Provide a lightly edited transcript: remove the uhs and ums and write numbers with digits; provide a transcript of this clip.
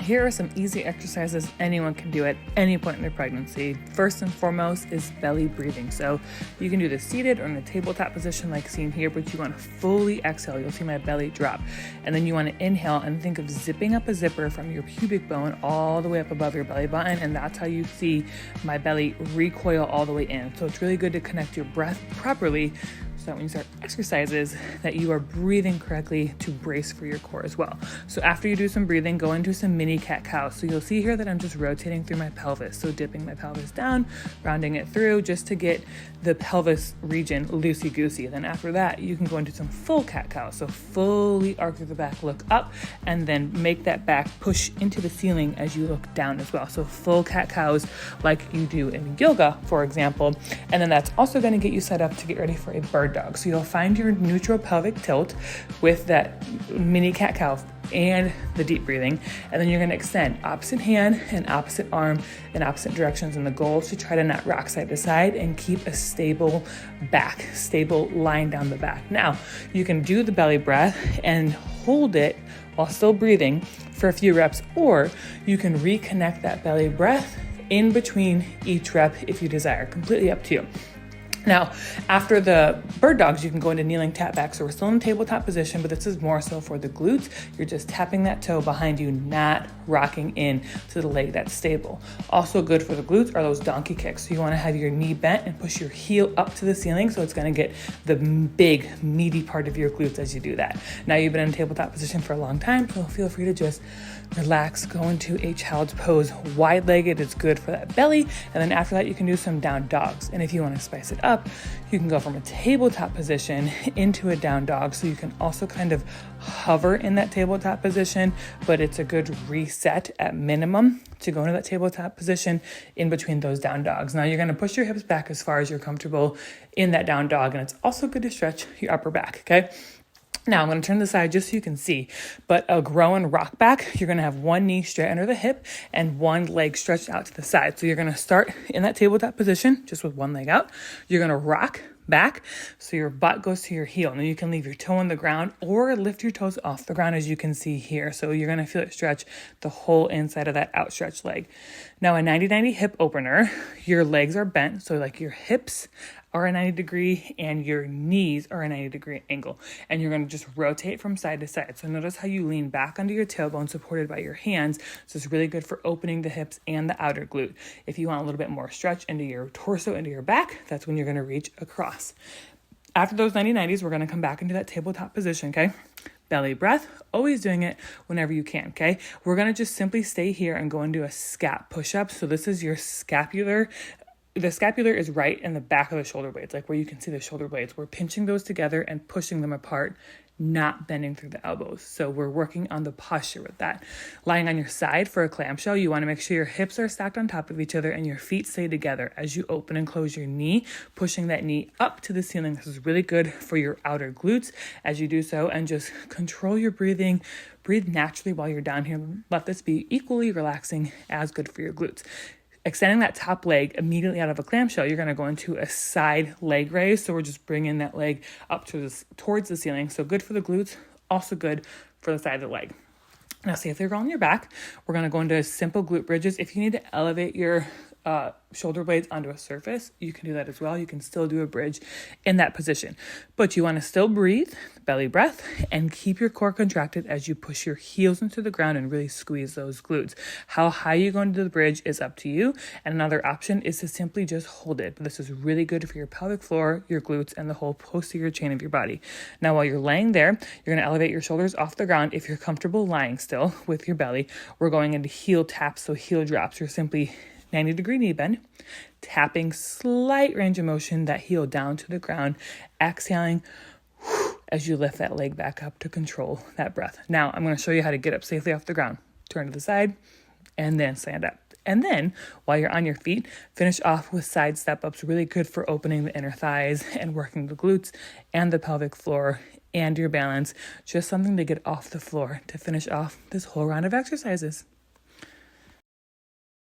Here are some easy exercises anyone can do at any point in their pregnancy. First and foremost is belly breathing. So you can do this seated or in a tabletop position like seen here, but you want to fully exhale. You'll see my belly drop. And then you want to inhale and think of zipping up a zipper from your pubic bone all the way up above your belly button. And that's how you see my belly recoil all the way in. So it's really good to connect your breath properly so that when you start exercises that you are breathing correctly to brace for your core as well. So after you do some breathing, go into some mini cat-cow. So you'll see here that I'm just rotating through my pelvis. So dipping my pelvis down, rounding it through just to get the pelvis region loosey-goosey. Then after that, you can go into some full cat-cow. So fully arc through the back, look up, and then make that back push into the ceiling as you look down as well. So full cat-cows like you do in yoga, for example. And then that's also going to get you set up to get ready for a bird dog. So you'll find your neutral pelvic tilt with that mini cat-cow and the deep breathing. And then you're going to extend opposite hand and opposite arm in opposite directions. And the goal is to try to not rock side to side and keep a stable back, stable line down the back. Now, you can do the belly breath and hold it while still breathing for a few reps, or you can reconnect that belly breath in between each rep if you desire. Completely up to you. Now, after the bird dogs, you can go into kneeling tap back. So we're still in tabletop position, but this is more so for the glutes. You're just tapping that toe behind you, not rocking in to the leg that's stable. Also good for the glutes are those donkey kicks. So you want to have your knee bent and push your heel up to the ceiling. So it's going to get the big, meaty part of your glutes as you do that. Now you've been in tabletop position for a long time, so feel free to just relax, go into a child's pose, wide-legged. It's good for that belly. And then after that, you can do some down dogs. And if you want to spice it up, you can go from a tabletop position into a down dog. So you can also kind of hover in that tabletop position, but it's a good reset at minimum to go into that tabletop position in between those down dogs. Now you're going to push your hips back as far as you're comfortable in that down dog. And it's also good to stretch your upper back. Okay. Now I'm going to turn to the side just so you can see, but a grown rock back, you're going to have one knee straight under the hip and one leg stretched out to the side. So you're going to start in that tabletop position, just with one leg out. You're going to rock back so your butt goes to your heel. Now you can leave your toe on the ground or lift your toes off the ground as you can see here. So you're going to feel it stretch the whole inside of that outstretched leg. Now a 90-90 hip opener, your legs are bent. So like your hips are a 90 degree and your knees are a 90 degree angle. And you're going to just rotate from side to side. So notice how you lean back onto your tailbone supported by your hands. So it's really good for opening the hips and the outer glute. If you want a little bit more stretch into your torso, into your back, that's when you're going to reach across. After those 90-90s, we're going to come back into that tabletop position, okay? Belly breath, always doing it whenever you can, okay? We're going to just simply stay here and go into a scap push-up. So this is your scapular. The scapular is right in the back of the shoulder blades, like where you can see the shoulder blades. We're pinching those together and pushing them apart, not bending through the elbows. So we're working on the posture with that. Lying on your side for a clamshell, you want to make sure your hips are stacked on top of each other and your feet stay together as you open and close your knee, pushing that knee up to the ceiling. This is really good for your outer glutes as you do so, and just control your breathing. Breathe naturally while you're down here. Let this be equally relaxing as good for your glutes. Extending that top leg immediately out of a clamshell, you're going to go into a side leg raise. So we're just bringing that leg up towards the ceiling. So good for the glutes, also good for the side of the leg. Now, see if you're on your back, we're going to go into simple glute bridges. If you need to elevate your shoulder blades onto a surface, you can do that as well. You can still do a bridge in that position, but you want to still breathe, belly breath, and keep your core contracted as you push your heels into the ground and really squeeze those glutes. How high you go into the bridge is up to you. And another option is to simply just hold it. But this is really good for your pelvic floor, your glutes, and the whole posterior chain of your body. Now, while you're laying there, you're going to elevate your shoulders off the ground. If you're comfortable lying still with your belly, we're going into heel taps. So heel drops. You're simply 90-degree knee bend, tapping slight range of motion, that heel down to the ground, exhaling as you lift that leg back up to control that breath. Now, I'm going to show you how to get up safely off the ground. Turn to the side and then stand up. And then while you're on your feet, finish off with side step ups, really good for opening the inner thighs and working the glutes and the pelvic floor and your balance. Just something to get off the floor to finish off this whole round of exercises.